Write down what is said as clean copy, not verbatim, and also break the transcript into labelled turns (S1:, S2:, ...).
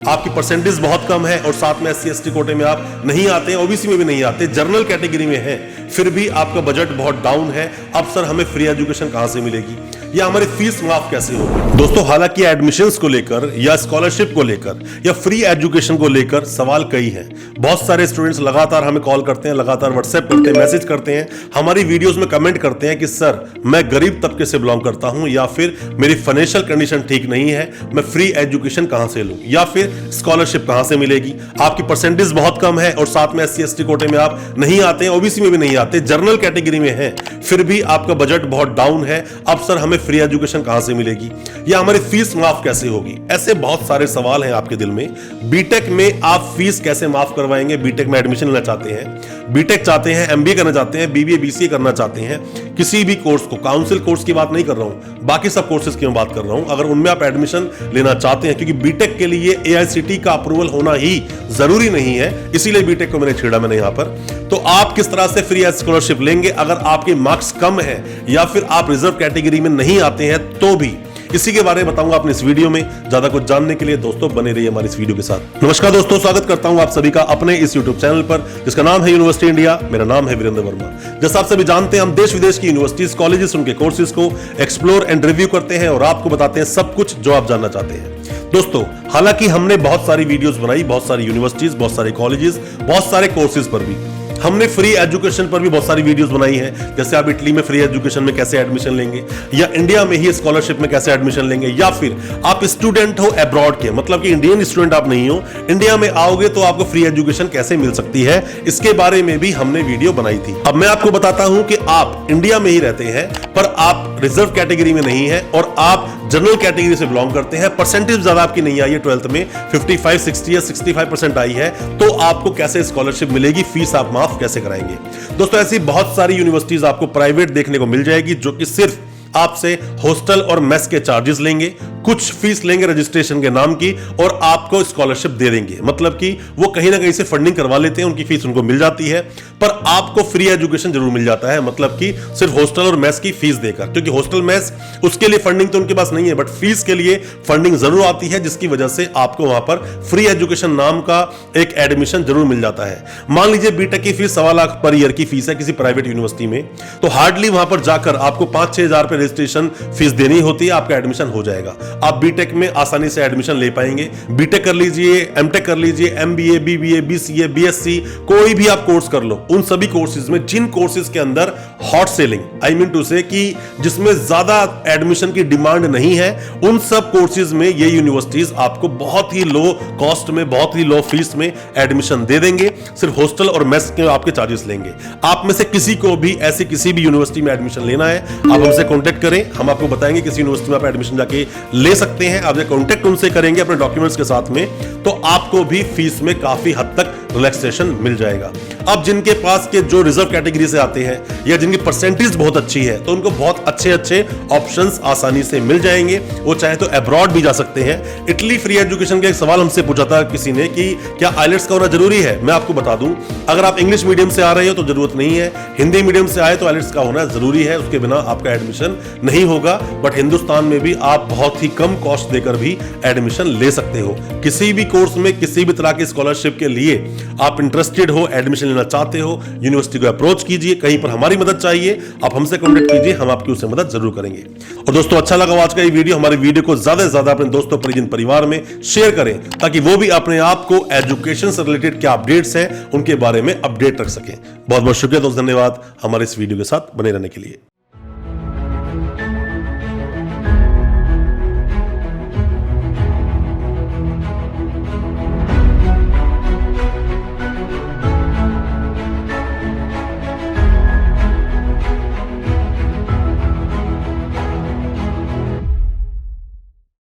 S1: आपकी परसेंटेज बहुत कम है और साथ में SC/ST कोटे में आप नहीं आते, OBC में भी नहीं आते, जनरल कैटेगरी में हैं, फिर भी आपका बजट बहुत डाउन है। अब सर हमें फ्री एजुकेशन कहां से मिलेगी या हमारी फीस माफ कैसे होगी? दोस्तों हालांकि एडमिशंस को लेकर या स्कॉलरशिप को लेकर या फ्री एजुकेशन को लेकर सवाल कई हैं। बहुत सारे स्टूडेंट्स लगातार हमें कॉल करते हैं, लगातार व्हाट्सएप करते हैं, मैसेज करते हैं, हमारी वीडियोस में कमेंट करते हैं कि सर मैं गरीब तबके से बिलोंग करता हूं या फिर मेरी फाइनेंशियल कंडीशन ठीक नहीं है, मैं फ्री एजुकेशन कहां से लूं या फिर स्कॉलरशिप कहां से मिलेगी? आपकी परसेंटेज बहुत कम है और साथ में SC/ST कोटे में आप नहीं आते, OBC में भी नहीं आते, जनरल कैटेगरी में हैं, फिर भी आपका बजट बहुत डाउन है। अब सर हमें फ्री एजुकेशन कहां से मिलेगी या हमारी फीस माफ कैसे होगी? ऐसे बहुत सारे सवाल हैं आपके दिल में। बीटेक में आप फीस कैसे माफ करवाएंगे? बीटेक में एडमिशन लेना चाहते हैं, बीटेक चाहते हैं, MBA करना चाहते हैं, BBA BCA करना चाहते हैं, किसी भी कोर्स को, काउंसिल कोर्स की बात नहीं कर रहा हूं, बाकी सब कोर्सेज की मैं बात कर रहा हूं। अगर उनमें आप एडमिशन लेना चाहते हैं, क्योंकि बीटेक के लिए AICTE का अप्रूवल होना ही जरूरी नहीं है, इसीलिए बीटेक को मैंने छेड़ा मैंने यहां पर। तो आप किस तरह से फ्री स्कॉलरशिप लेंगे अगर आपके मार्क्स कम है या फिर आप रिजर्व कैटेगरी में नहीं आते हैं तो भी? इसी के बारे में बताऊंगा अपने इस वीडियो में। ज्यादा कुछ जानने के लिए दोस्तों बने रहिए हमारे इस वीडियो के साथ। नमस्कार दोस्तों, स्वागत करता हूं आप सभी का अपने इस YouTube चैनल पर जिसका नाम है यूनिवर्सिटी इंडिया। मेरा नाम है वीरेंद्र वर्मा। जैसा आप सभी जानते हैं, हम देश विदेश की यूनिवर्सिटीज, कॉलेजेस, उनके कोर्सेज को एक्सप्लोर एंड रिव्यू करते हैं और आपको बताते हैं सब कुछ जो आप जानना चाहते हैं। दोस्तों हालांकि हमने बहुत सारी वीडियोस बनाई, बहुत सारी यूनिवर्सिटीज, बहुत सारे कॉलेजेस, बहुत सारे कोर्सेज पर भी हमने फ्री एजुकेशन पर भी बहुत सारी वीडियोस बनाई हैं। जैसे आप इटली में फ्री एजुकेशन में कैसे एडमिशन लेंगे या इंडिया में ही स्कॉलरशिप में कैसे एडमिशन लेंगे, या फिर आप स्टूडेंट हो अब्रॉड के, मतलब कि इंडियन स्टूडेंट आप नहीं हो, इंडिया में आओगे तो आपको फ्री एजुकेशन कैसे मिल सकती है, इसके बारे में भी हमने वीडियो बनाई थी। अब मैं आपको बताता हूं कि आप इंडिया में ही रहते हैं पर आप रिजर्व कैटेगरी में नहीं है और आप जनरल कैटेगरी से बिलोंग करते हैं, परसेंटेज ज्यादा आपकी नहीं आई है, 12th में 55, 60 या 65% आई है, तो आपको कैसे स्कॉलरशिप मिलेगी, फीस आप माफ कैसे कराएंगे? दोस्तों ऐसी बहुत सारी यूनिवर्सिटीज आपको प्राइवेट देखने को मिल जाएगी जो कि सिर्फ आपसे हॉस्टल और मेस के चार्जेस लेंगे, कुछ फीस लेंगे रजिस्ट्रेशन के नाम की और आपको स्कॉलरशिप दे देंगे। मतलब कि वो कहीं ना कहीं से फंडिंग करवा लेते हैं, उनकी फीस उनको मिल जाती है, पर आपको फ्री एजुकेशन जरूर मिल जाता है, मतलब कि सिर्फ हॉस्टल और मेस की फीस देकर। क्योंकि हॉस्टल मेस उसके लिए फंडिंग तो उनके पास नहीं है, बट फीस के लिए फंडिंग जरूर आती है, जिसकी वजह से आपको वहां पर फ्री एजुकेशन नाम का एक एडमिशन जरूर मिल जाता है। मान लीजिए बीटेक की फीस 1.25 लाख पर ईयर की फीस है किसी प्राइवेट यूनिवर्सिटी में, तो हार्डली वहां पर जाकर आपको 5-6 हजार रुपए रजिस्ट्रेशन फीस देनी होती है, आपका एडमिशन हो जाएगा। आप बीटेक में आसानी से एडमिशन ले पाएंगे। बीटेक कर लीजिए, एमटेक कर लीजिए, MBA BBA BCA BSc, कोई भी आप कोर्स कर लो। उन सभी कोर्सेज में, जिन कोर्सेज के अंदर hot selling, I mean to say कि जिसमें ज्यादा एडमिशन की डिमांड नहीं है, उन सब कोर्सेज में ये यूनिवर्सिटीज आपको बहुत ही लो कॉस्ट में, बहुत ही लो फीस में एडमिशन दे देंगे। सिर्फ हॉस्टल और मेस के आपके चार्जेस लेंगे। आप में से किसी को भी ऐसी किसी भी यूनिवर्सिटी में एडमिशन लेना है, आप हमसे कॉन्टेक्ट करें, हम आपको बताएंगे किस यूनिवर्सिटी में आप एडमिशन जाके ले सकते हैं। आप कॉन्टेक्ट उनसे करेंगे अपने डॉक्यूमेंट्स के साथ में, तो आपको भी फीस में काफी हद तक रिलैक्सेशन मिल जाएगा। अब जिनके पास के जो रिजर्व कैटेगरी से आते हैं या जिनकी परसेंटेज बहुत अच्छी है, तो उनको बहुत अच्छे अच्छे ऑप्शंस आसानी से मिल जाएंगे। वो चाहे तो अब्रॉड भी जा सकते हैं। इटली फ्री एजुकेशन का एक सवाल हमसे पूछा था किसी ने कि क्या आइलेट्स का होना जरूरी है? मैं आपको बता दूं, अगर आप इंग्लिश मीडियम से आ रहे हो तो जरूरत नहीं है, हिंदी मीडियम से आए तो आइलेट्स का होना जरूरी है, उसके बिना आपका एडमिशन नहीं होगा। बट हिंदुस्तान में भी आप बहुत ही कम कॉस्ट देकर भी एडमिशन ले सकते हो। किसी भी कोर्स में, किसी भी तरह की स्कॉलरशिप के लिए आप इंटरेस्टेड हो, एडमिशन लेना चाहते हो, यूनिवर्सिटी को अप्रोच कीजिए। कहीं पर हमारी मदद चाहिए, आप हमसे कॉन्टेक्ट कीजिए, हम आपकी उससे मदद जरूर करेंगे। और दोस्तों अच्छा लगा आज का ये वीडियो, हमारे वीडियो को ज्यादा से ज्यादा अपने दोस्तों, परिजन, परिवार में शेयर करें ताकि वो भी अपने आप को एजुकेशन से रिलेटेड क्या अपडेट्स हैं उनके बारे में अपडेट रख सकें। बहुत बहुत शुक्रिया दोस्त, धन्यवाद हमारे इस वीडियो के साथ बने रहने के लिए।